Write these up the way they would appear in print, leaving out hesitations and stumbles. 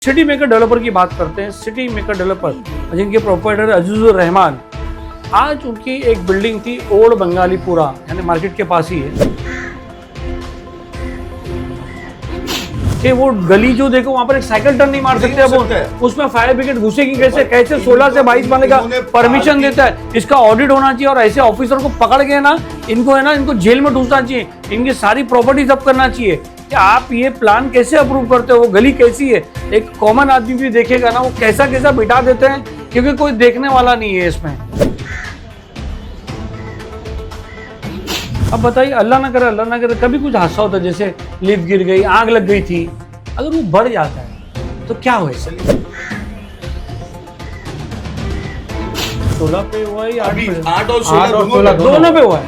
City maker developer की बात करते हैं। सिटी मेकर डेवलपर जिनके प्रोप्राइटर अजीजुर रहमान, आज उनकी एक बिल्डिंग थी ओल्ड बंगालीपुरा यानी मार्केट के पास ही है कि वो गली जो देखो वहां पर एक साइकिल टर्न नहीं मार सकते अब उसमें फायर ब्रिगेड घुसेगी कैसे 16 से 22 माले का परमिशन देता है। इसका ऑडिट होना चाहिए और ऐसे ऑफिसर को पकड़ के ना इनको जेल में ढूंढना चाहिए, इनकी सारी प्रॉपर्टी जब्त करना चाहिए कि आप ये प्लान कैसे अप्रूव करते हो, वो गली कैसी है। एक कॉमन आदमी भी देखेगा ना वो कैसा कैसा बिठा देते हैं क्योंकि कोई देखने वाला नहीं है इसमें। अब बताइए अल्लाह ना करे कभी कुछ हादसा होता है, जैसे लिफ्ट गिर गई, आग लग गई थी, अगर वो बढ़ जाता है तो क्या होगा? 16 पे हुआ या 8 और 16 दोनों पे हुआ है।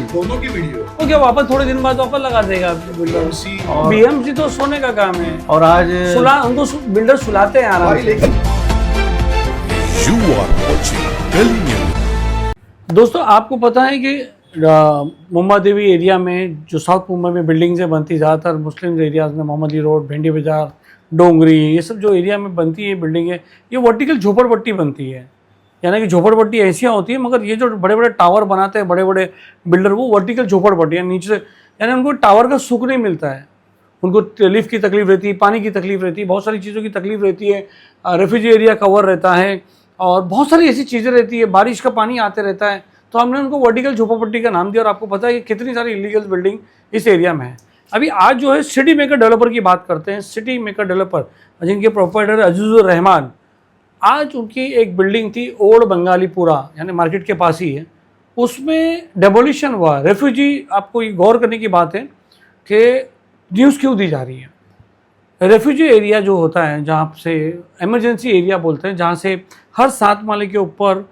दोनों की वीडियो तो क्या वापस थोड़े दिन बाद वापस लगा देगा बीएमसी तो सोने का काम है। और आज उनको बिल्डर सुलाते हैं आराम से। दोस्तों आपको पता है कि मुंबा देवी एरिया में जो साउथ मुंबई में बिल्डिंग्स बनती ज़्यादातर मुस्लिम एरियाज में, मोहम्मदी रोड, भेंडी बाजार, डोंगरी, ये सब जो एरिया में बनती है बिल्डिंगें, ये वर्टिकल झोपड़पट्टी बनती है। यानी कि झोपड़पट्टी ऐसी होती है, मगर ये जो बड़े बड़े टावर बनाते हैं बड़े बड़े बिल्डर, वो वर्टिकल झोपड़पट्टी है नीचे से, यानी उनको टावर का सुख नहीं मिलता है। उनको लिफ्ट की तकलीफ रहती है, पानी की तकलीफ रहती है, बहुत सारी चीज़ों की तकलीफ रहती है, रेफ्यूजी एरिया कवर रहता है और बहुत सारी ऐसी चीज़ें रहती है, बारिश का पानी आते रहता है। तो हमने उनको वर्टिकल झोपड़पट्टी का नाम दिया और आपको पता है कि कितनी सारी इलीगल बिल्डिंग इस एरिया में है। अभी आज जो है सिटी मेकर डेवलपर की बात करते हैं। सिटी मेकर डेवलपर जिनके प्रोप्राइटर अजीजुर रहमान, आज उनकी एक बिल्डिंग थी ओल्ड बंगालीपुरा यानी मार्केट के पास ही है, उसमें डेमोलिशन हुआ। रेफ्यूजी, आपको ये गौर करने की बात है कि न्यूज़ क्यों दी जा रही है। रेफ्यूजी एरिया जो होता है, जहाँ से इमरजेंसी एरिया बोलते हैं, जहाँ से हर 7 माले के ऊपर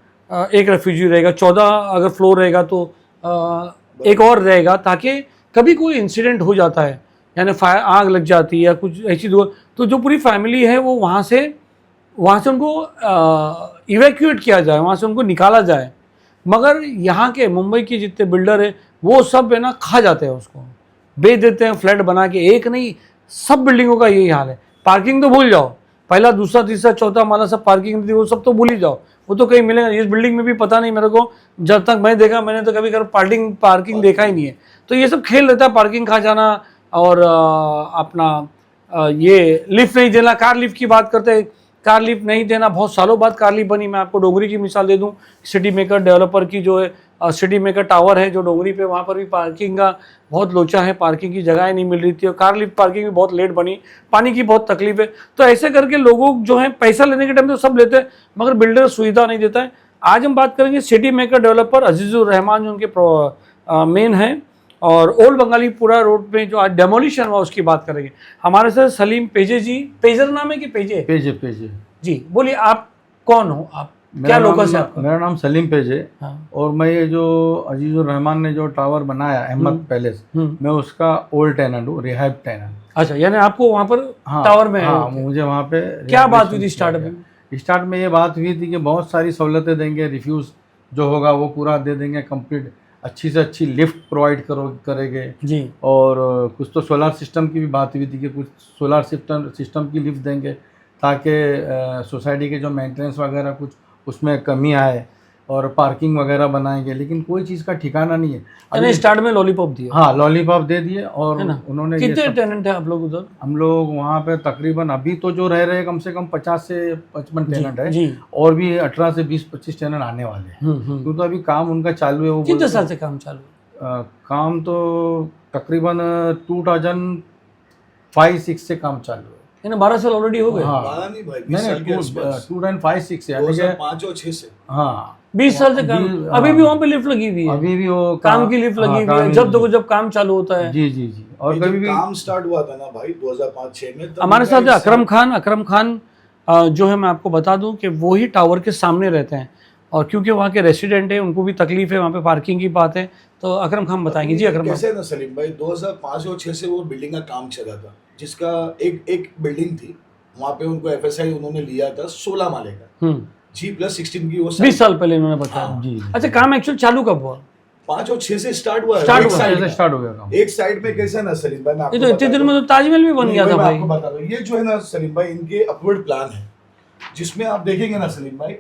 एक रेफ्यूजी रहेगा, 14 अगर फ्लोर रहेगा तो एक और रहेगा, ताकि कभी कोई इंसिडेंट हो जाता है यानी फायर, आग लग जाती है या कुछ ऐसी तो जो पूरी फैमिली है वो वहाँ से उनको इवैक्यूएट किया जाए, वहाँ से उनको निकाला जाए। मगर यहाँ के मुंबई के जितने बिल्डर है वो सब है ना खा जाते हैं, उसको बेच देते हैं फ्लैट बना के। एक नहीं, सब बिल्डिंगों का यही हाल है। पार्किंग तो भूल जाओ, पहला दूसरा तीसरा चौथा माला सब पार्किंग थी, वो सब तो भूल ही जाओ, वो तो कहीं मिलेगा। इस बिल्डिंग में भी पता नहीं मेरे को, जब तक मैं देखा मैंने तो कभी पार्किंग देखा ही नहीं है। तो ये सब खेल रहता है, पार्किंग खा जाना और अपना ये लिफ्ट नहीं देना। कार लिफ्ट की बात करते हैं, कार लिफ्ट नहीं देना, बहुत सालों बाद कार लिफ्ट बनी। मैं आपको डोंगरी की मिसाल दे दूं, सिटी मेकर डेवलपर की जो है सिटी मेकर टावर है जो डोंगरी पे, वहाँ पर भी पार्किंग का बहुत लोचा है, पार्किंग की जगह नहीं मिल रही थी और कार लिफ्ट पार्किंग भी बहुत लेट बनी, पानी की बहुत तकलीफ है। तो ऐसे करके लोगों जो है पैसा लेने के टाइम तो सब लेते हैं मगर बिल्डर सुविधा नहीं देता है। आज हम बात करेंगे city maker developer Azizur Rahman जो उनके मेन है, और ओल्ड बंगालीपुरा रोड पे जो आज डेमोलिशन हुआ उसकी बात करेंगे। हमारे साथ सलीम पेजे जी, पेजर नाम है कि पेजे? पेजे जी, बोलिए आप कौन हो, आप क्या लोकस है आपका? मेरा नाम सलीम पेजे। हाँ। और मैं ये जो अजीजुर रहमान ने जो टावर बनाया अहमद पैलेस, मैं उसका ओल्ड टेनेंट हूँ, रिहाब टेनेंट। अच्छा, यानी आपको वहाँ पर टावर में हाँ, मुझे वहाँ पे क्या बात हुई थी स्टार्ट में ये बात हुई थी कि बहुत सारी सहूलतें देंगे, रिफ्यूज जो होगा वो पूरा दे देंगे, कंप्लीट अच्छी से अच्छी लिफ्ट प्रोवाइड करेंगे जी। और कुछ तो सोलर सिस्टम की भी बात हुई थी कि कुछ सोलर सिस्टम की लिफ्ट देंगे ताकि सोसाइटी के जो मेंटेनेंस वगैरह कुछ उसमें कमी आए, और पार्किंग वगैरह बनाएंगे। लेकिन कोई चीज़ का ठिकाना नहीं है। अभी स्टार्ट में लॉलीपॉप दिया। हाँ, लॉलीपॉप दे दिए। और उन्होंने कितने टेनेंट है आप लोग उधर? हम लोग वहाँ पे तकरीबन अभी तो जो रह रहे कम से कम 50 से 55 टेनेंट है जी। और भी 18 से 20-25 टेनेंट आने वाले हैं, क्योंकि तो अभी काम उनका चालू है। वो कितने साल से काम चालू है? काम तो तकरीबन 2005-06 से काम चालू है। 12 साल ऑलरेडी हो गए। हाँ, 2005-06 से 2005 और 6 से। हाँ, 20 साल से काम। अभी भी वहाँ पे लिफ्ट लगी हुई है, अभी भी वो काम की लिफ्ट लगी हुई है, जब देखो जब काम चालू होता है। जी जी जी। और कभी भी काम स्टार्ट हुआ था ना भाई 2005-06 में, हमारे साथ अकरम खान जो है, मैं आपको बता दूं कि वो ही टावर के सामने रहते हैं और क्योंकि वहाँ के रेसिडेंट है उनको भी तकलीफ है, वहाँ पे पार्किंग की बात है। तो अकरम खान बताएंगे। जी अकरम, कैसे ना सलीम भाई, 2005 और 6 से वो बिल्डिंग का काम चला था, जिसका एक बिल्डिंग थी वहाँ पे उनको FSI उन्होंने लिया था 16 माले का G+16 की। वो 20 साल पहले इन्होंने बताया। हाँ। जी। अच्छा, काम एक्चुअल चालू कब हुआ? 5 और 6 से स्टार्ट हुआ है। Start एक हुआ, साइड ऐसे में। स्टार्ट हो गया काम। एक साइड में कैसा है ना सलीम भाई, मैं आपको ये तो इतने बता दिन में दूं। तो ताजमहल भी बन नहीं गया था मैं भाई। आपको बता दूं, ये जो है ना सलीम भाई, इनके अपवर्ड प्लान है, जिसमें आप देखेंगे ना सलीम भाई,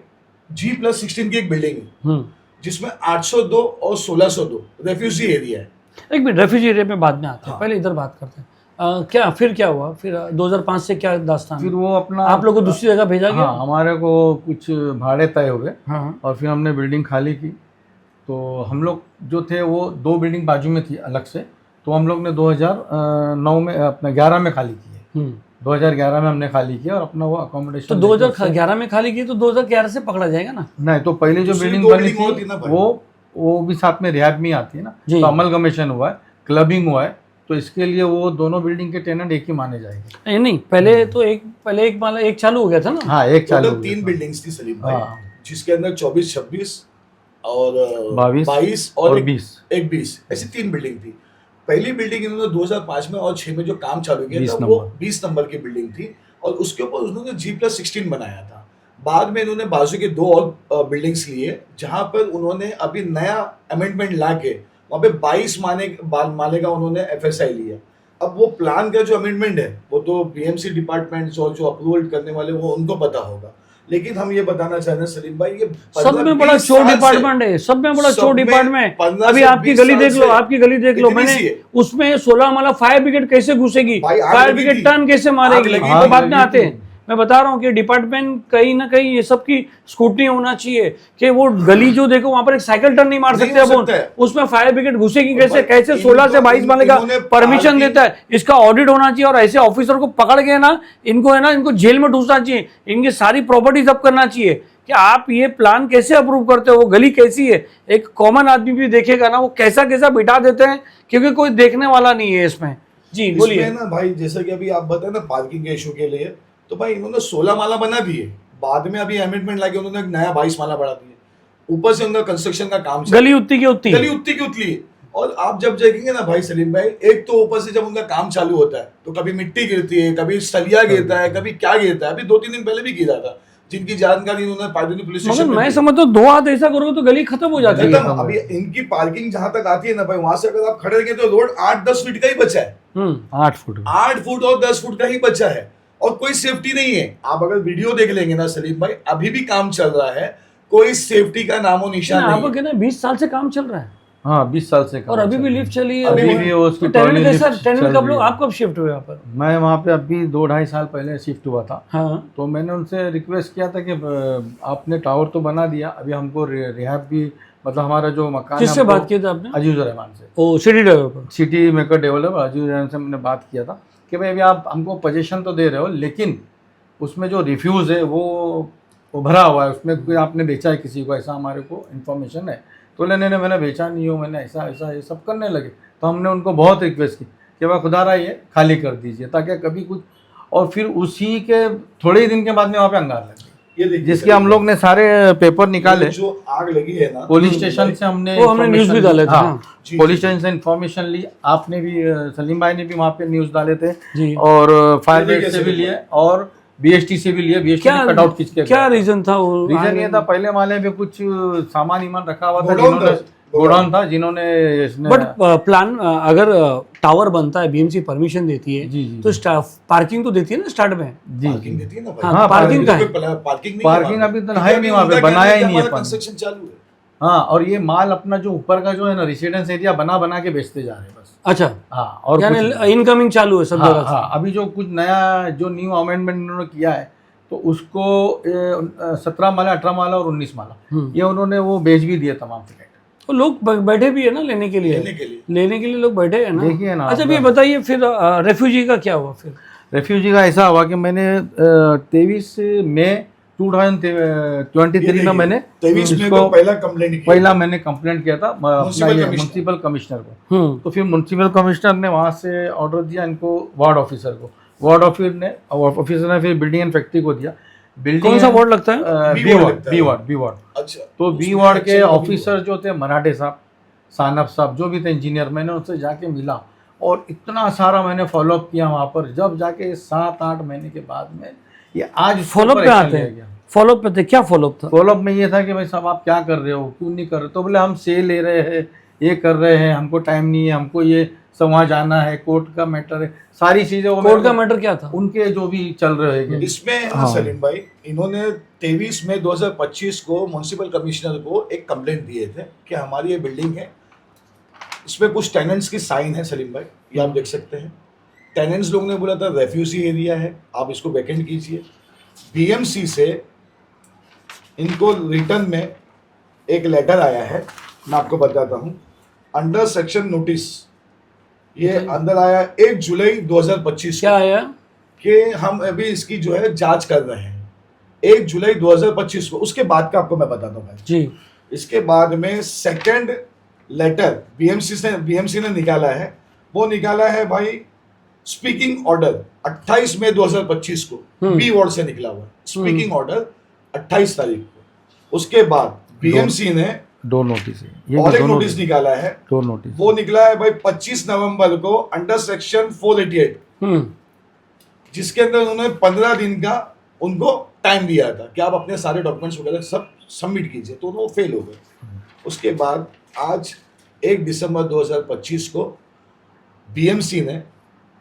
G+16 की एक बिल्डिंग है जिसमें 802 और 1602 रेफ्यूजी एरिया है। एक मिनट, रेफ्यूजी एरिया में बाद में आते हैं, हाँ। पहले इधर बात करते हैं। क्या फिर क्या हुआ फिर 2005 से क्या दास्तान फिर है? वो अपना आप लोग को दूसरी जगह भेजा गया? हाँ, हमारे को कुछ भाड़े तय हुए हाँ और फिर हमने बिल्डिंग खाली की। तो हम लोग जो थे वो 2 बिल्डिंग बाजू में थी अलग से, तो हम लोग ने 2009 में अपना 11 में खाली की है। 2011 में हमने खाली किया और अपना वो तो अकोमोडेशन 2011 में खाली की तो 2011 से पकड़ा जाएगा ना? नहीं, तो पहले जो दूसरी बिल्डिंग 2 बनी बिल्डिंग और थी थी ना भाई। वो भी साथ में रिहाब में ही आती है ना, जी। तो अमलगमेशन हुआ है, क्लबिंग हुआ है, तो इसके लिए वो दोनों बिल्डिंग के टेनेंट एक ही माने जाएंगे। नहीं पहले एक माला एक चालू हो गया था ना? हाँ, एक चालू टोटल हो गया 3 था। बिल्डिंग्स थी सलीम भाई, हाँ। जिसके अंदर 24, 26 और 22 और एक 20 एक 20 ऐसी 3 बिल्डिंग थी। पहली बिल्डिंग इन्होंने 2005 में और 6 में जो काम चालू किया 20 था वो नंबर। 20 नंबर की बिल्डिंग थी, और उसके ऊपर उन्होंने G+16 बनाया था। बाद में इन्होंने बाजू के 2 और बिल्डिंग्स लिए, जहां पर उन्होंने अभी नया अमेंडमेंट ला के वहाँ पे 22 माले का उन्होंने FSI लिया। अब वो प्लान का जो अमेंडमेंट है वो तो BMC डिपार्टमेंट और जो अप्रूवल करने वाले वो उनको पता होगा, लेकिन हम ये बताना चाह रहे हैं सलीम भाई, ये सब में बड़ा 15-20 चोर साल से- डिपार्टमेंट है, सब में बड़ा सब चोर में डिपार्टमेंट। 15 अभी से आपकी 20 गली साल देख लो, से आपकी गली देख लो, इतनी सी मैंने है। उसमें 16 माला फायर ब्रिगेड कैसे घुसेगी, भाई आग फायर लगी ब्रिगेड थी। टर्न कैसे आग मारेगी, लगी वो थी। बाद में लगी आते थी। हैं। मैं बता रहा हूँ कि डिपार्टमेंट कहीं ना कहीं ये सब की स्क्रूटनी होना चाहिए कि वो गली जो देखो वहां पर एक साइकिल टर्न नहीं मार नहीं सकते हो अपन, सकता है। उसमें फायर ब्रिगेड घुसेगी और कैसे? भाई, कैसे 16 से 22 माले का इन्होंने परमिशन पार्किंग- देता है? इसका ऑडिट होना चाहिए, और ऐसे ऑफिसर को पकड़ के ना इनको जेल में ठूसना चाहिए, इनकी सारी प्रॉपर्टी जब्त करना चाहिए। कि आप ये प्लान कैसे अप्रूव करते हो? वो गली कैसी है, एक कॉमन आदमी भी देखेगा ना, वो कैसा कैसा बिठा देते हैं, क्योंकि कोई देखने वाला नहीं है इसमें। जी बोलिए। इसमें ना भाई, जैसा कि अभी आप बताए ना पार्किंग के इशू के लिए, तो भाई इन्होंने 16 माला बना दिए, बाद में अभी अमेंडमेंट लाके उन्होंने एक नया 22 माला बढ़ा दिए। ऊपर से उनका कंस्ट्रक्शन का काम चल रहा है। गली उतनी की उतनी गली उतनी की उतली है। और आप जब देखेंगे ना भाई सलीम भाई, एक तो ऊपर से जब उनका काम चालू होता है तो कभी मिट्टी गिरती है, कभी सलिया गिरता है, कभी क्या गिरता है। अभी 2-3 दिन पहले भी गिरा था, जिनकी जानकारी उन्होंने पार्टी पुलिस मगर स्टेशन में मैं दी। समझता हूँ 2 हाथ ऐसा करोगे तो गली खत्म हो जाती है। खत्म। अभी इनकी पार्किंग जहां तक आती है ना भाई, वहां से अगर आप खड़े रहेंगे तो रोड 8-10 फीट का ही बचा है। 8 फुट 8 फुट और 10 फुट का ही बचा है, और कोई सेफ्टी नहीं है। आप अगर वीडियो देख लेंगे ना सलीम भाई, अभी भी काम चल रहा है, कोई सेफ्टी का नामो निशान नहीं आपको है। कहना 20 साल से काम चल रहा है हाँ, 20 साल से काम और अभी चल भी रहा है। लिफ्ट चली है। अभी भी वो उसकी तो टेनेंट ट्रॉली कैसा? लिफ्ट टेनेंट चल कब रही लोग, है। आप कब शिफ्ट हुए यहाँ पर? मैं वहाँ पे अभी 2-2.5 साल पहले शिफ्ट हुआ था। हाँ तो मैंने उनसे रिक्वेस्ट किया था कि आपने टावर तो बना दिया, अभी हमको रिहाब भी, मतलब हमारा जो मकान है, किससे हमको- बात की थी आपने? अजीजुर रहमान से, ओ city developer. City maker developer Azizur Rahman से मैंने बात किया था कि भाई अभी आप हमको पोजीशन तो दे रहे हो, लेकिन उसमें जो रिफ्यूज़ है वो भरा हुआ है, उसमें कोई आपने बेचा है किसी को, ऐसा हमारे को इन्फॉर्मेशन है। तो नहीं नहीं, मैंने बेचा नहीं हो, मैंने ऐसा ऐसा ये सब करने लगे। तो हमने उनको बहुत रिक्वेस्ट की कि भाई खुदा रहा ये खाली कर दीजिए, ताकि कभी कुछ, और फिर उसी के थोड़े ही दिन के बाद में वहाँ पे अंगार लग गई, ये देखिए जिसके हम लोग ने सारे पेपर निकाले। जो आग लगी है ना, पुलिस स्टेशन से हमने वो हमने न्यूज़ भी information डाले ली। थे, हाँ, हाँ। जी, पुलिस जी, स्टेशन से इन्फॉर्मेशन ली, आपने भी, सलीम भाई ने भी वहाँ पे न्यूज़ डाले थे, जी। और फायर ये ब्रिगेड देखिए से भी सलीम लिए, और BST से भी लिए। BST क्या ने कटआउट खींच के क्या रीजन था वो? रीजन ये था, पहले माले में कुछ सामान ईमान रखा हुआ था, गोडाउन जिन्होंने था। गोडाउन था, जिन्होंने इसने बट प्लान अगर टावर बनता है, BMC परमिशन देती है, जी, जी, तो स्टाफ पार्किंग तो देती है ना स्टार्ट में। जी पार्किंग देती है ना भाई। हाँ, हाँ, पार्किंग का है। पार्किंग नहीं पार्किंग अभी तो है नहीं वहाँ पे, बनाया ही नहीं है। कंस्ट्रक्शन चालू है। हाँ, और ये माल अपना जो ऊपर का जो है ना रेसिडेंस एरिया बना के बेचते जा रहे हैं बस। अच्छा, हाँ, और कुछ नहीं। यानी इनकमिंग चालू है सब हाँ, जगह से। हाँ, अभी जो कुछ नया जो न्यू अमेंडमेंट उन्होंने किया है, तो उसको 17 माला, 18 माला और 19 माला ये उन्होंने वो बेच भी दिए तमाम फ्लैट। तो लोग बैठे भी है ना लेने के लिए लेने के लिए लोग बैठे हैं ना। देखिए ना, अच्छा, ये बताइए फिर रेफ्यूजी का क्या हुआ फिर? रेफ्यूजी का ऐसा हुआ कि मैंने 23 मई 2023 में मैंने 23 में इसको तो पहला कंप्लेंट किया। पहला मैंने कंप्लेंट किया था अपना म्युनिसिपल म्यूनसिपल कमिश्नर को। हम्म, तो फिर म्यूनसिपल कमिश्नर ने वहाँ से ऑर्डर दिया इनको वार्ड ऑफिसर को। वार्ड ऑफिसर ने फिर बिल्डिंग एंड फैक्ट्री को दिया। बिल्डिंग कौन सा वार्ड लगता है? बी बी वार्ड वार्ड, लगता है। B ward, B ward. अच्छा, तो बी उसमें वार्ड के एक्शन ऑफिसर जो थे मराठे साहब, सानप साहब, जो भी थे इंजीनियर, मैंने उनसे जाके मिला और इतना सारा मैंने फॉलोअप किया वहाँ पर। जब जाके 7-8 महीने के बाद में ये आज फॉलोअप पे आते हैं, फॉलोअप पे थे, क्या फॉलोअप था? फॉलोअप में ये था कि भाई साहब आप क्या कर रहे हो, क्यों नहीं कर रहे? तो बोले हम से ले रहे हैं, ये कर रहे हैं, हमको टाइम नहीं है, हमको ये सब वहाँ जाना है, कोर्ट का मैटर है, सारी चीजें वो कोर्ट का मैटर क्या था? उनके जो भी चल रहे हैं इसमें हाँ। सलीम भाई, इन्होंने 23 मई 2025 को म्युनिसिपल कमिश्नर को एक कंप्लेंट दिए थे कि हमारी ये बिल्डिंग है, इसमें कुछ टेनेंट्स की साइन है सलीम भाई, ये आप देख सकते हैं। टेनेंट्स लोग ने बोला था रेफ्यूजी एरिया है, आप इसको वैकेंट कीजिए। बीएमसी से इनको रिटर्न में एक लेटर आया है, मैं आपको बताता हूँ। अंडर सेक्शन नोटिस ये अंदर आया 1 जुलाई 2025 क्या आया? कि हम अभी इसकी जो है जांच कर रहे हैं, 1 जुलाई 2025 को। उसके बाद का आपको मैं बताता हूँ भाई जी। इसके बाद में सेकंड लेटर बीएमसी ने निकाला है, वो निकाला है भाई स्पीकिंग ऑर्डर 28 मई 2025 को, बी वार्ड से निकला हुआ स्पीकिंग ऑर्डर 28 तारीख को। उसके बाद बीएमसी ने दो नोटिस है, और एक नोटिस निकाला है, दो नोटिस वो निकला है भाई 25 नवंबर को अंडर सेक्शन 488, जिसके अंदर उन्होंने 15 दिन का उनको टाइम दिया था कि आप अपने सारे डॉक्यूमेंट्स वगैरह सब सबमिट कीजिए, तो वो फेल हो गए। उसके बाद आज 1 दिसंबर 2025 को बीएमसी ने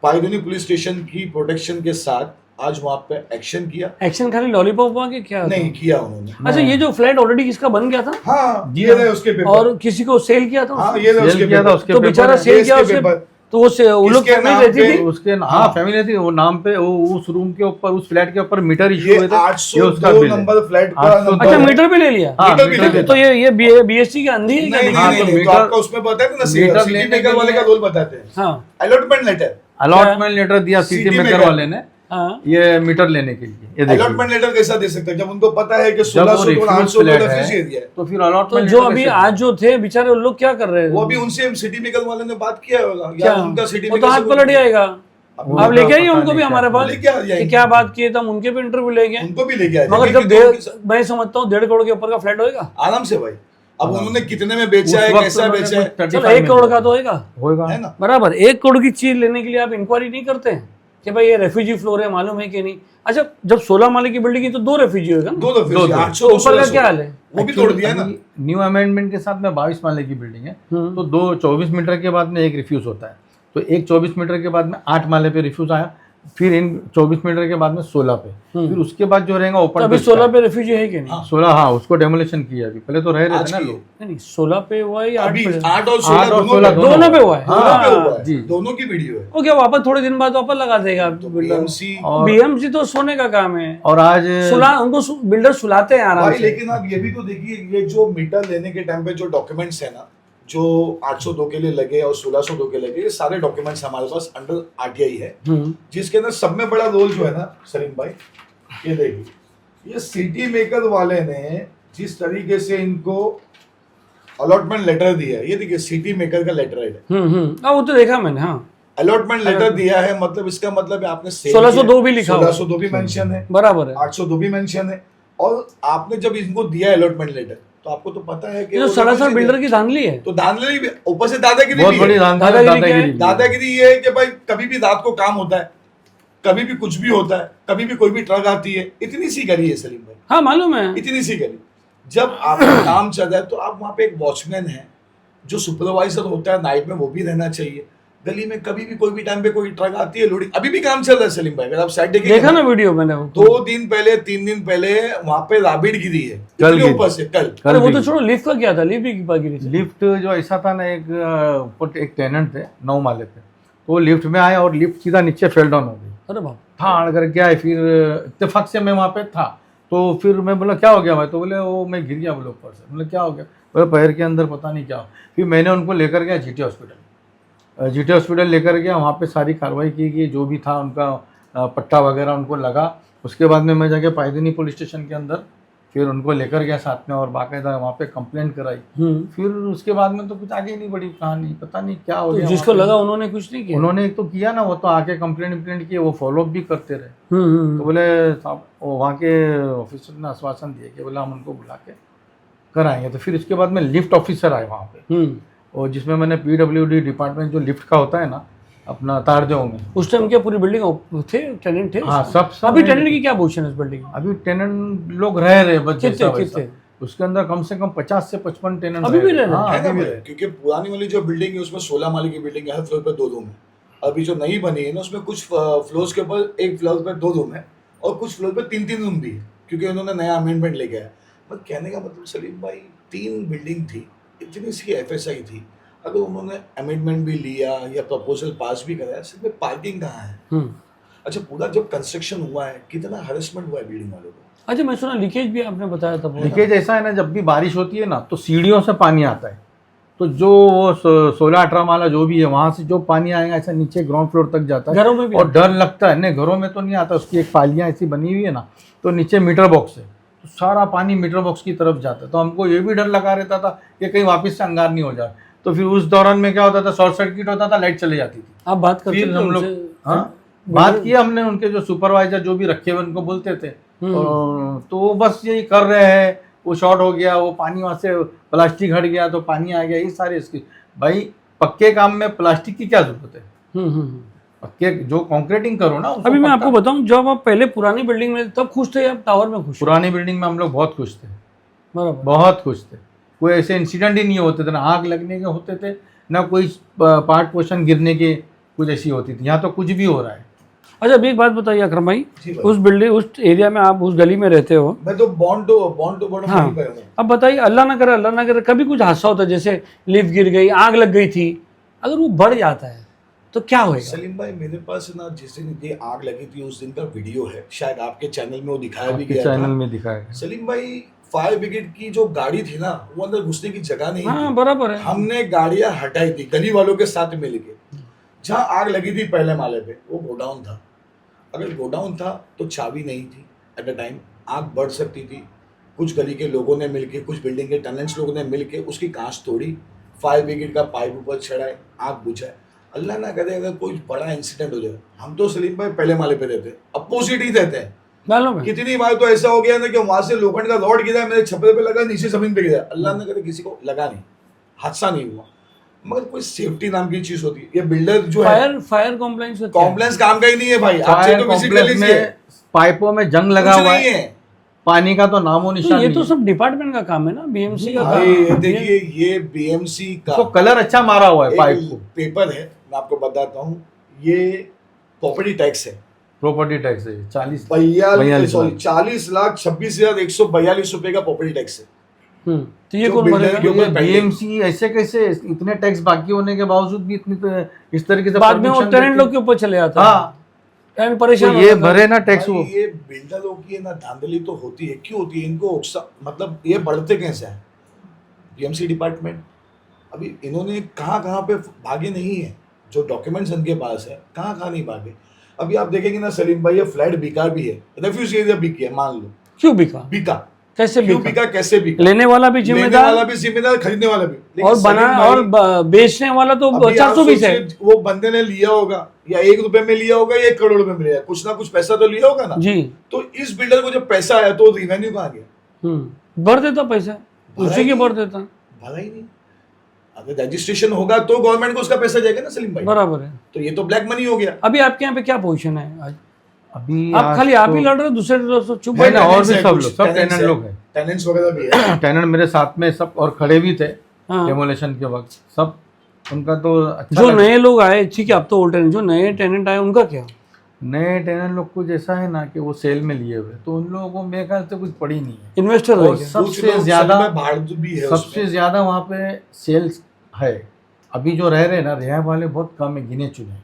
पायदोनी पुलिस स्टेशन की प्रोटेक्शन के साथ आज वहां पे एक्शन किया। एक्शन खाली लॉलीपॉप हुआ कि क्या? नहीं किया उन्होंने। अच्छा, ये जो फ्लैट ऑलरेडी किसका बन गया था हाँ, ये रहे उसके पेपर। और किसी को सेल किया था? हाँ, ये रहे उसके किया था पेपर। उसके तो बेचारा पेपर, सेल किया इसके उसके, पेपर। तो वो लोग किसके फैमिली नाम रहती पे? थी उसके हाँ फैमिली रहती, वो नाम पे वो उस रूम के ऊपर, उस फ्लैट के ऊपर मीटर इशू ये हुए थे, ये उसका 802 बिल है। नंबर फ्लैट का 802 नंबर अच्छा, है। मीटर भी ले लिया? हाँ, मीटर भी मीटर ले भी- लिया। तो ये बीएससी का अंधी है क्या? नहीं देखिए। हाँ, नहीं तो नहीं, तो मीटर- आपका उसमें बताते हैं ना, मीटर सिटी लेने मेकर के वाले का लिए- रोल बताते हैं। हाँ अलॉटमेंट लेटर, अलॉटमेंट लेटर दिया सिटी सिटी मेकर मेकर वाले ने, हाँ। ये मीटर लेने के लिए। ये देखिए, अलॉटमेंट लेटर कैसा दे सकते हैं जब उनको पता है कि जब वो 1600 refuse 800 flat रेफ्यूजी है, एरिया है। तो फिर तो अलॉटमेंट जो अभी आज जो थे बेचारे, उन लोग क्या कर रहे वो हैं? अभी उनसे सिटी मेकर वाले ने बात किया होगा क्या? या उनका सिटी वो तो हाथ पलट जाएगा। आप लेके आइए उनको भी हमारे पास, लेके आ जाएंगे। कि क्या बात की है, तो हम उनके भी इंटरव्यू लेंगे। उनको भी लेके आ मगर जाएंगे, जब क्योंकि मैं समझता हूँ 1.5 करोड़ के ऊपर का फ्लैट होएगा। आराम से भाई, अब उन्होंने कितने में बेचा है, कैसा बेचा है, चलो 1 करोड़ का तो होएगा, होगा है ना। बराबर। 1 करोड़ की चीज लेने के लिए आप इंक्वायरी नहीं करते हैं कि भाई ये रेफ्यूजी फ्लोर है, मालूम है कि नहीं? अच्छा, जब 16 माले की बिल्डिंग है तो 2 रेफ्यूजी होगा ना? दो रेफ्यूजी, दो। 800 तो ऊपर का क्या हाल है? वो भी तोड़ दिया ना। न्यू अमेंडमेंट के साथ में 22 माले की बिल्डिंग है, तो 24 मीटर के बाद में एक रिफ्यूज होता है, तो एक 24 मीटर के बाद में 8 माले पे रिफ्यूज आया, फिर इन 24 मीटर के बाद में 16 पे, फिर उसके बाद जो रहेगा तो ओपन अभी 16 पे रेफ्यूजी है कि नहीं? 16 हाँ, उसको डेमोलेशन किया अभी, पहले तो रह रहे थे ना आज लोग। नहीं, 16 पे हुआ है या 8 अभी पे? 8 और 8 और 16 दोनों पे हुआ है। दोनों पे हाँ, हुआ है, जी। दोनों की वीडियो है। वो क्या वापस थोड़े दिन बाद वापस लगा देगा बिल्डर? बीएमसी और- बीएमसी तो सोने का काम है, और आज उनको बिल्डर सुलाते हैं आराम भाई, से। लेकिन आप ये भी तो देखिए, ये जो मीटर लेने के टाइम पे जो डॉक्यूमेंट्स है ना, जो 802 के लिए लगे और 1602 के लगे, ये सारे डॉक्यूमेंट्स हमारे पास अंडर आरटीआई है, जिसके अंदर सब में बड़ा रोल जो है ना सलीम भाई, ये देखिए, ये सिटी मेकर वाले ने जिस तरीके से इनको अलॉटमेंट लेटर दिया है, ये देखिए सिटी मेकर का लेटर है, वो तो देखा मैंने। हाँ, अलॉटमेंट लेटर दिया है, मतलब इसका मतलब है आपने 1602 भी लिखा हुआ है। 1602 भी मेंशन है, बराबर है। 802 भी मेंशन है, और आपने जब इनको दिया अलॉटमेंट लेटर, तो आपको तो पता है कि ये तो वो सरासर जब बिल्डर की धांधली है। तो दादागिरी भी, ऊपर से दादागिरी बहुत भी बड़ी है। दादागिरी क्या है? दादागिरी दादागिरी ये है कि भाई कभी भी रात को काम होता है, कभी भी कुछ भी होता है, कभी भी कोई भी ट्रक आती है, इतनी सी गली है सलीम भाई, हाँ मालूम है। इतनी सी गली। जब आपका काम चल रहा है तो आप वहाँ पे एक वॉचमैन है जो सुपरवाइजर होता है नाइट में, वो भी रहना चाहिए। गली में कभी भी कोई भी टाइम पे कोई ट्रक आती है, लोडिंग, अभी भी काम चल रहा है सलीम भाई, अगर आप साइड देखा ना वीडियो मैंने वो। 2 दिन पहले 3 दिन पहले वहाँ पे राबिड गिरी है, कल इतने गिरी। ऊपर से कल। अरे वो तो छोड़ो, लिफ्ट का क्या था? लिफ्ट भी गिरी थी। लिफ्ट जो ऐसा था ना, एक टेनेंट थे 9 माले पे, तो वो लिफ्ट में आया और लिफ्ट सीधा नीचे फेल डाउन हो गई, अरे बाप। ठाण करके आए। फिर इत्तेफाक से मैं वहाँ पे था, तो फिर मैं बोला क्या हो गया भाई, तो बोले वो मैं गिर गया बोले ऊपर से। बोले क्या हो गया? बोले पैर के अंदर पता नहीं क्या हो। फिर मैंने उनको लेकर गया जीटी हॉस्पिटल लेकर गया, वहाँ पे सारी कार्रवाई की गई, जो भी था उनका पट्टा वगैरह उनको लगा। उसके बाद में मैं जाके पायदनी पुलिस स्टेशन के अंदर फिर उनको लेकर गया साथ में, और बाकायदा वहाँ पे कंप्लेंट कराई। फिर उसके बाद में तो कुछ आगे नहीं बढ़ी कहानी, पता नहीं क्या हो तो गया। जिसको वहाँ पे। लगा उन्होंने कुछ नहीं किया। उन्होंने एक तो किया ना, वो तो आके कंप्लेंट किए, वो फॉलोअप भी करते रहे। तो बोले साहब, वो वहाँ के ऑफिसर ने आश्वासन दिया कि बोले हम उनको बुला के कराएंगे। तो फिर उसके बाद में लिफ्ट ऑफिसर आए वहाँ पे, और जिसमें मैंने पीडब्ल्यूडी डिपार्टमेंट जो लिफ्ट का होता है ना अपना तारदेव में, उस टाइम क्या पूरी बिल्डिंग थे, टेनेंट थे? हाँ सब अभी टेनेंट की क्या पोजीशन है इस बिल्डिंग में? अभी टेनेंट लोग रह रहे बस कितने जैसा वैसा। कितने? उसके अंदर कम से कम 50 से 55 टेनेंट अभी भी रह रहे हैं? हाँ है ना अभी भी भाई? रह रहे हैं। क्योंकि पुरानी वाली जो बिल्डिंग है उसमें 16 माले की बिल्डिंग है, हर फ्लोर पे 2 रूम है। अभी जो नई बनी है ना उसमें कुछ फ्लोर्स के ऊपर एक फ्लोर पे 2 रूम है और कुछ फ्लोर पे 3-3 रूम भी है, क्योंकि उन्होंने नया अमेंडमेंट लेके आया। बट कहने का मतलब सलीम भाई 3 बिल्डिंग थी, इतनी सी एफएसआई थी, अगर उन्होंने अमेंडमेंट भी लिया या प्रपोजल पास भी कराया, सिर्फ में पार्किंग कहाँ है? अच्छा, पूरा जब कंस्ट्रक्शन हुआ है कितना हरेसमेंट हुआ है बिल्डिंग वालों को। अच्छा, मैं सुना लीकेज भी आपने बताया था बहुत। लीकेज ऐसा है ना, जब भी बारिश होती है ना तो सीढ़ियों से पानी आता है, तो जो वो 16-18 माला जो भी है वहाँ से जो पानी आएगा ऐसा नीचे ग्राउंड फ्लोर तक जाता है। घरों में भी और डर लगता है, नहीं घरों में तो नहीं आता, उसकी एक पालियाँ ऐसी बनी हुई है ना, तो नीचे मीटर बॉक्स है, तो सारा पानी मीटर बॉक्स की तरफ जाता है। तो हमको ये भी डर लगा रहता था कि कहीं वापस से अंगार नहीं हो जाए। तो फिर उस दौरान में क्या होता था, शॉर्ट सर्किट होता था, लाइट चली जाती थी। आप बात करते फिर थे हम लोग हाँ बात किया हमने, उनके जो सुपरवाइजर जो भी रखे हुए उनको बोलते थे, तो वो बस यही कर रहे हैं, वो शॉर्ट हो गया, वो पानी वहाँ से प्लास्टिक हट गया तो पानी आ गया, ये सारे इसकी। भाई पक्के काम में प्लास्टिक की क्या जरूरत है? पक्के जो कंक्रीटिंग करो ना उसको अभी मैं पक्का। आपको बताऊं, जब आप पहले पुरानी बिल्डिंग में तब खुश थे या टावर में खुश थे? पुरानी बिल्डिंग में हम लोग बहुत खुश थे, बराबर। बहुत खुश थे। कोई ऐसे इंसिडेंट ही नहीं होते थे, ना आग लगने के होते थे, ना कोई पार्ट पोर्शन गिरने के कुछ ऐसी होती थी। यहाँ तो कुछ भी हो रहा है। अच्छा, अभी एक बात बताइए अकरम भाई, जी भाई। उस बिल्डिंग उस एरिया में आप उस गली में रहते हो, मैं तो बॉन्ड टू बॉटम हाँ, वहीं पे हूँ। अब बताइए, अल्लाह ना करे कभी कुछ हादसा होता है, जैसे लिफ्ट गिर गई, आग लग गई थी, अगर वो बढ़ जाता है तो क्या होएगा? सलीम भाई मेरे पास ना जिस दिन ये आग लगी थी उस दिन का वीडियो है, शायद आपके चैनल में वो दिखाया भी आपके गया चैनल था। में दिखाएगा। सलीम भाई फायर ब्रिगेड की जो गाड़ी थी ना वो अंदर घुसने की जगह नहीं हाँ थी। बराबर है। हमने गाड़ियां हटाई थी गली वालों के साथ मिलके। जहाँ आग लगी थी पहले माले पे वो गोडाउन था, अगर गोडाउन था तो चाबी नहीं थी एट द टाइम, आग बढ़ सकती थी। कुछ गली के लोगों ने मिलके, कुछ बिल्डिंग के टेनेंट्स लोगों ने मिलके उसकी कांच तोड़ी, फायर ब्रिगेड का पाइप ऊपर चढ़ाए, आग बुझाए। अल्लाह ना करे अगर कोई बड़ा इंसिडेंट हो जाए। हम तो सलीम भाई पहले माले पे रहते, अपोजिट ही रहते हैं। मालूम है। कितनी बार तो ऐसा हो गया ना कि वहां से लोखंड का रॉड गिरा, मेरे छपरे पे लगा, नीचे जमीन पे गिरा। अल्लाह ना करे किसी को लगा नहीं, हादसा नहीं हुआ, मगर कोई सेफ्टी नाम की चीज होती है। ये बिल्डर जो है फायर कॉम्प्लाइंस का क्या है? कॉम्प्लेक्स काम का ही नहीं है भाई। आप फायर चाहे तो विजिट कर कॉम्प्लेक्स लीजिए, में पाइपों में जंग लगा कुछ हुआ नहीं है, है पानी का तो नामो तो निशान ये नहीं तो है। सब डिपार्टमेंट का काम है ना, बीएमसी का भाई। काम। देखिए ये बीएमसी का उसको कलर अच्छा मारा हुआ है पाइप एक को। पेपर है, मैं आपको बताता हूँ। ये प्रॉपर्टी टैक्स है, प्रॉपर्टी टैक्स है 40 ₹40,26,26,142 रुपए का प्रॉपर्टी टैक्स है। तो ये जो कौन बिल्डर भरेगा? के ऊपर बीएमसी ऐसे कैसे, इतने टैक्स बाकी होने के बावजूद भी इतनी इस तरीके से बाद में वो permission टेनेंट देती लोग है। के ऊपर चले जाता है, हाँ, टेनेंट तो परेशान हो ये जाता है। भरे ना टैक्स वो। भाई ये बिल्डरों की ना धांधली तो होती है, क्यों होती है इनको मतलब ये बढ़ते कैसे हैं बीएमसी डिपार्टमेंट। अभी इन्होंने कहाँ पे भागे नहीं है, जो डॉक्यूमेंट्स इनके पास है कहाँ नहीं भागे। अभी आप देखेंगे ना सलीम भाई, ये फ्लैट बिका भी है, रेफ्यूज एरिया बिकी है, मान लो क्यों बिका? बिका कैसे क्यों बिका? बिका, कैसे बिका? लेने वाला भी लेने जिम्मेदार वाला भी जिम्मेदार, खरीदने वाला भी। लेकिन और सलीम बना भाई, और बेचने वाला तो अभी आप 420 है। सोचिए, वो बंदे ने लिया होगा या 1 रुपए में लिया होगा या 1 करोड़ में लिया, कुछ ना कुछ पैसा तो लिया होगा ना। जी। तो इस बिल्डर को जब पैसा आया तो रिवेन्यू कहाँ गया? भर देता पैसा, उसी के भर देता। भला ही नहीं। अगर रजिस्ट्रेशन होगा तो गवर्नमेंट को उसका पैसा जाएगा ना सलीम भाई। बराबर है। तो ये तो ब्लैक मनी हो गया। अभी आपके यहाँ पे क्या पोजीशन है आज? अभी आप खाली आप ही तो लड़ रहे हो, दूसरे दोस्तों चुप है बैठे ना, हैं? और भी सब कुछ लोग, सब tenants टेनेंट लोग हैं, टेनेंट्स वगैरह भी है। टेनेंट मेरे साथ में सब और खड़े भी थे हाँ। डेमोलेशन के वक्त। सब उनका तो अच्छा जो लगा। नए लोग आए, ठीक है, आप तो ओल्ड टेनेंट, जो नए टेनेंट आए उनका क्या? नए टेनेंट लोग कुछ ऐसा है ना कि वो सेल में लिए हुए, तो उन लोगों को मेरे ख्याल से कुछ पड़ी नहीं है। इन्वेस्टर और रह गए। सबसे ज्यादा भाड़ भी है सबसे उसमें। ज्यादा वहाँ पे सेल्स है। अभी जो रह रहे हैं ना, रिहाब वाले बहुत कम है, गिने चुने,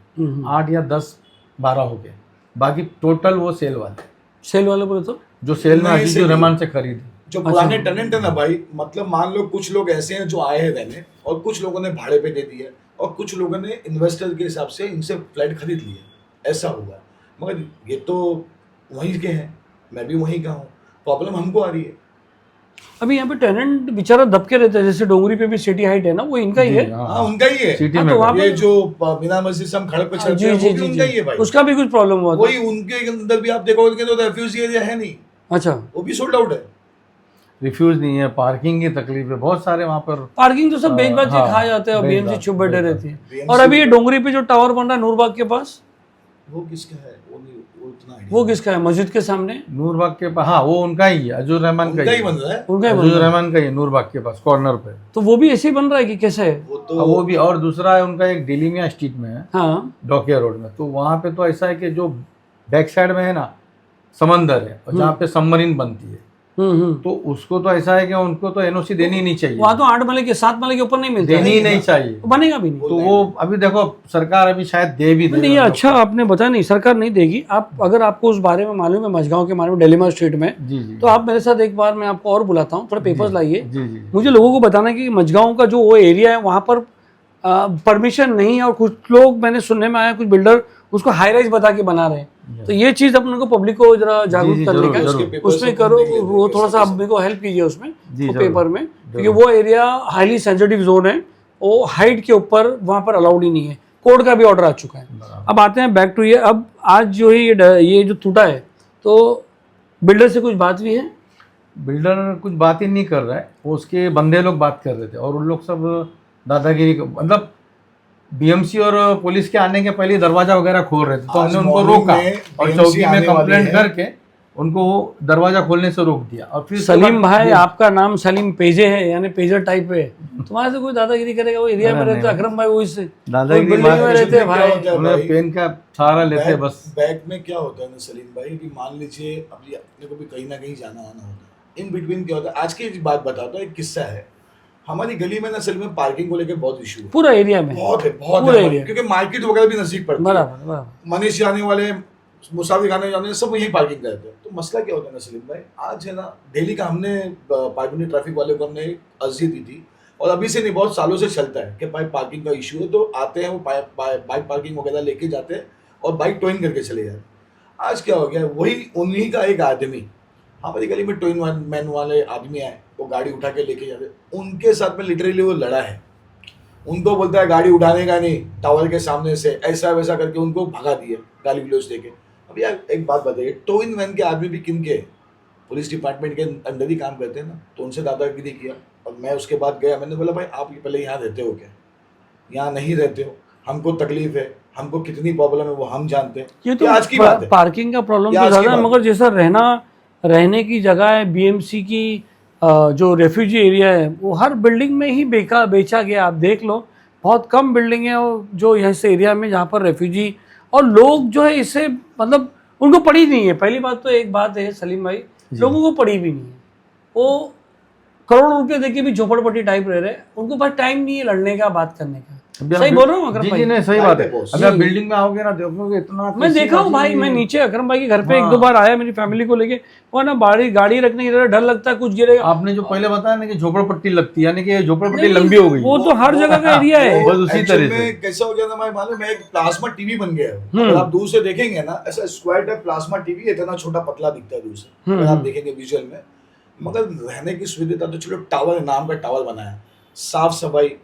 8 या 10-12 हो गए, बाकी टोटल वो सेल वाले, सेल वाले बोले तो जो सेल में नए अजीज सेल- रहमान से खरीदी। जो पुराने टेनेंट है ना भाई, मतलब मान लो कुछ लोग ऐसे हैं जो आए हैं रहने, और कुछ लोगों ने भाड़े पे दे दिया, और कुछ लोगों ने इन्वेस्टर के हिसाब से इनसे फ्लैट खरीद लिए, ऐसा हुआ। मगर ये तो वहीं के हैं, मैं भी वहीं का हूँ, प्रॉब्लम हमको आ रही है। अभी यहाँ पे टेनेंट बेचारा दबके रहता है, जैसे डोंगरी पे भी सिटी हाइट है ना, वो इनका ही है। हाँ उनका ही है। सिटी हाँ, में तो वहाँ ये पे- जो मीना मस्जिद से हम खड़े पे चलते जी हैं जी वो भी जी उनका ही है जी, भाई। उसका भी कुछ प्रॉब्लम हुआ था। वही उनके अंदर भी आप देखोगे तो रेफ्यूज एरिया है नहीं, अच्छा, वो भी सोल्ड आउट है। रिफ्यूज नहीं है, पार्किंग की तकलीफ है बहुत सारे वहाँ पर। पार्किंग तो सब बेच हाँ, खा जाते हैं और बीएमसी बेच-बाच, चुप बैठे बेच-बाच। रहती है। BMC और अभी ये डोंगरी पे जो टावर बन रहा है नूरबाग के पास, वो किसका है वो नहीं, वो उतना idea वो किसका है? मस्जिद के सामने नूरबाग के पास, हाँ वो उनका ही है, अजूर रहमान का उनका ही ही बन रहा है। उनका ही बन अजूर रहा है। रहमान का ही है, नूरबाग के पास कॉर्नर पे। तो वो भी ऐसे ही बन रहा है कि कैसे है? वो अब तो वो भी, और दूसरा है उनका एक डिलीमिया स्ट्रीट में है, हाँ डॉकिया रोड में, तो वहाँ पे तो ऐसा है कि जो बैक साइड में है ना समंदर है, और जहाँ पे सबमरीन बनती है, तो उसको तो ऐसा है कि उनको तो एनओसी देनी ही नहीं चाहिए, वहाँ तो 8 मले के 7 मले के ऊपर नहीं मिलता देनी है। ही नहीं चाहिए। तो बनेगा भी नहीं। तो वो अभी देखो सरकार अभी शायद दे भी दे। नहीं ये अच्छा आपने बताया, नहीं सरकार नहीं देगी। आप अगर आपको उस बारे में मालूम है, मझगांव के बारे में, डेलीमा स्ट्रीट में, जी जी तो आप मेरे साथ एक बार, मैं आपको और बुलाता हूँ, थोड़ा पेपर्स लाइए, जी जी मुझे लोगों को बताना है कि मझगांव का जो वो एरिया है वहाँ पर परमिशन नहीं है, और कुछ लोग मैंने सुनने में आया कुछ बिल्डर उसको हाई राइज बता के बना रहे हैं। तो ये चीज़ अपन को पब्लिक को जरा जागरूक जी, करने जरूर, का है, जरूर। पेपर्स उसमें अपन करो देख लेते हैं वो थोड़ा सा आप कैसे मेरे को हेल्प कीजिए उसमें, जी, वो जरूर, पेपर में, क्योंकि वो एरिया हाईली सेंसिटिव जोन है, वो हाइट के ऊपर वहाँ पर अलाउड ही नहीं है, कोर्ट का भी ऑर्डर आ चुका है। अब आते हैं बैक टू ये, अब आज जो है ये जो टूटा है, तो बिल्डर से कुछ बात भी है? बिल्डर कुछ बात ही नहीं कर रहा है, वो उसके बंदे लोग बात कर रहे थे, और उन लोग सब दादागिरी मतलब बीएमसी और पुलिस के आने के पहले ही दरवाजा वगैरह खोल रहे थे, तो आज हमने उनको morning रोका में और BMC चौकी में आने वाली कंप्लेंट है। करके उनको दरवाजा खोलने से रोक दिया। और फिर उसके सलीम बाद- भाई, आपका नाम सलीम पेजे है, यानी पेजर टाइप है, तुम्हारे से कोई दादागिरी करेगा? वो एरिया में नहीं, रहते अकरम भाई, वो इससे दादागिरी बिल्डिंग में मार- रहते हैं क्या भाई। होता है उन्हें भाई? पेन का सहारा लेते हैं बस। बैक में क्या होता है ना सलीम भाई, कि मान लीजिए अभी अपने को भी कहीं ना कहीं जाना आना होता है, इन बिटवीन क्या होता है, आज की बात बताता हूँ, एक किस्सा है। हमारी गली में ना सलीम में पार्किंग को लेकर बहुत इशू है, पूरा एरिया में बहुत है, बहुत पूरा है, एरिया। क्योंकि मार्केट वगैरह भी नजदीक पड़ती है, बराबर बराबर। मनीष जाने वाले, मुसाफिर खाने जाने वाले सब यही पार्किंग करते हैं। तो मसला क्या होता है ना सलीम भाई, आज है ना डेली का हमने पार्किंग ट्रैफिक वाले को हमने अर्जी दी थी, और अभी से नहीं बहुत सालों से चलता है कि भाई पार्किंग का इशू है, तो आते हैं वो बाइक पार्किंग वगैरह लेके जाते हैं और बाइक टोइंग करके चले जाते हैं। आज क्या हो गया, वही उन्हीं का एक आदमी हमारी गली में टोइंग मैन वाले आदमी आए, वो गाड़ी उठा के लेके जाते, उनके साथ में लिटरली वो लड़ा है, उनको बोलता है गाड़ी उठाने का नहीं, टावर के सामने से ऐसा वैसा करके उनको भगा दिया, गाली गलौज देके। अब यार एक बात बताइए, टोइंग वैन के आदमी भी किन के, पुलिस डिपार्टमेंट के अंदर ही काम करते हैं ना, तो उनसे दादागिरी किया। और मैं उसके बाद गया, मैंने बोला भाई आप पहले यहाँ रहते हो क्या, यहाँ नहीं रहते हो, हमको तकलीफ है, हमको कितनी प्रॉब्लम है वो हम जानते हैं। ये तो आज की बात है, पार्किंग का प्रॉब्लम ये तो आज की ज़्यादा है, बात मगर जैसा रहने की जगह है, बीएमसी की जो रेफ्यूजी एरिया है, वो हर बिल्डिंग में ही बेचा गया। आप देख लो, बहुत कम बिल्डिंग है जो यहाँ से एरिया में जहाँ पर रेफ्यूजी और लोग जो है इससे मतलब उनको पड़ी नहीं है। पहली बात तो एक बात है सलीम भाई, लोगों को पड़ी भी नहीं है, वो करोड़ों रुपए देके भी झोपड़पट्टी टाइप रह रहे हैं, उनको पास टाइम नहीं है लड़ने का, बात करने का। सही बोल रहा हूँ अकरम जी भाई? जी नहीं सही बात है। boss। अगर बिल्डिंग में आओगे ना देखोगे इतना मैं देखा हूँ भाई, मैं नीचे अकरम भाई के घर पे एक दो बार आया मेरी फैमिली को लेके, वो ना गाड़ी रखने की डर लगता है कुछ गिरेगा। आपने जो पहले बताया ना कि झोपड़पट्टी लगती है, यानी कि झोपड़पट्टी नहीं, लंबी हो गई। वो तो हर जगह का एरिया है। बस उसी Actually तरह से। में कैसा हो गया ना भाई, मालूम है, एक प्लाज्मा टीवी बन गया है। अगर आप दूर से देखेंगे ना, ऐसा स्क्वायर टाइप प्लाज्मा टीवी, इतना छोटा पतला दिखता है दूर से, अगर आप देखेंगे विजुअल में, मगर रहने की सुविधा तो चलो टावर नाम का टावर बनाया, साफ सफाई,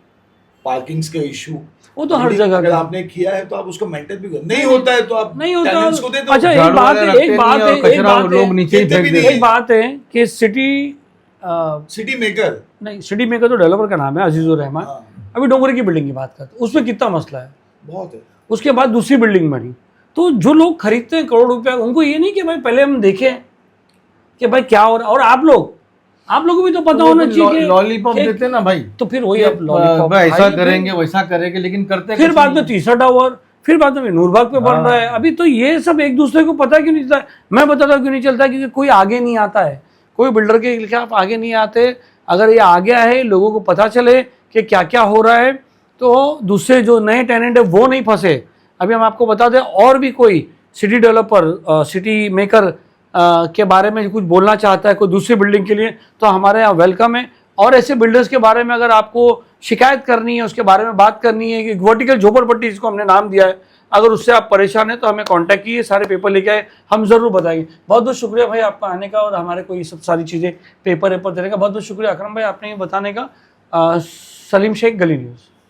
पार्किंग्स के इशू, वो तो हर जगह अगर का आपने किया है तो आप उसको मेंटेन भी करो, नहीं होता है तो आप नहीं होता। tenants को दे दो। अच्छा एक झाड़ू बात वाले है, रखते एक नहीं बात और है, एक कचरा बात लोग है, नीचे ही देते फेंक भी देते नहीं। एक बात है कि सिटी मेकर, सिटी मेकर तो डेवलपर का नाम है अजीजुर रहमान। हाँ, अभी डोंगरी की बिल्डिंग की बात करते हैं, उसमें कितना मसला है, बहुत है। उसके बाद दूसरी बिल्डिंग बनी, तो जो लोग खरीदते हैं करोड़ रुपया, उनको ये नहीं कि भाई पहले हम देखें कि भाई क्या हो रहा है। और आप लोगों को भी तो पता होना चाहिए कि लॉलीपॉप देते ना भाई, तो फिर वही कि, आप लॉलीपॉप भाई ऐसा खाइए, करेंगे वैसा करेंगे, लेकिन करते फिर कुछ बाद नहीं। में तीसरा टावर, फिर बाद में नूरबाग पे बन रहा है। अभी तो ये सब एक दूसरे को पता क्यों नहीं चलता? मैं बताता क्यों नहीं चलता, क्योंकि कोई आगे नहीं आता है, कोई बिल्डर के खिलाफ आगे नहीं आते। अगर ये आ गया है, लोगों को पता चले कि क्या क्या हो रहा है, तो दूसरे जो नए टेनेंट है वो नहीं फंसे। अभी हम आपको बता दें, और भी कोई सिटी डेवलपर, सिटी मेकर के बारे में कुछ बोलना चाहता है कोई दूसरी बिल्डिंग के लिए, तो हमारे यहाँ वेलकम है। और ऐसे बिल्डर्स के बारे में अगर आपको शिकायत करनी है, उसके बारे में बात करनी है कि वर्टिकल झोपड़पट्टी जिसको हमने नाम दिया है, अगर उससे आप परेशान हैं तो हमें कांटेक्ट कीजिए, सारे पेपर लेके आए, हम ज़रूर बताएंगे। बहुत बहुत शुक्रिया भाई आपका आने का और हमारे को ये सब सारी चीज़ें पेपर देने का। बहुत बहुत शुक्रिया अकरम भाई आपने ये बताने का। सलीम शेख, गली न्यूज़।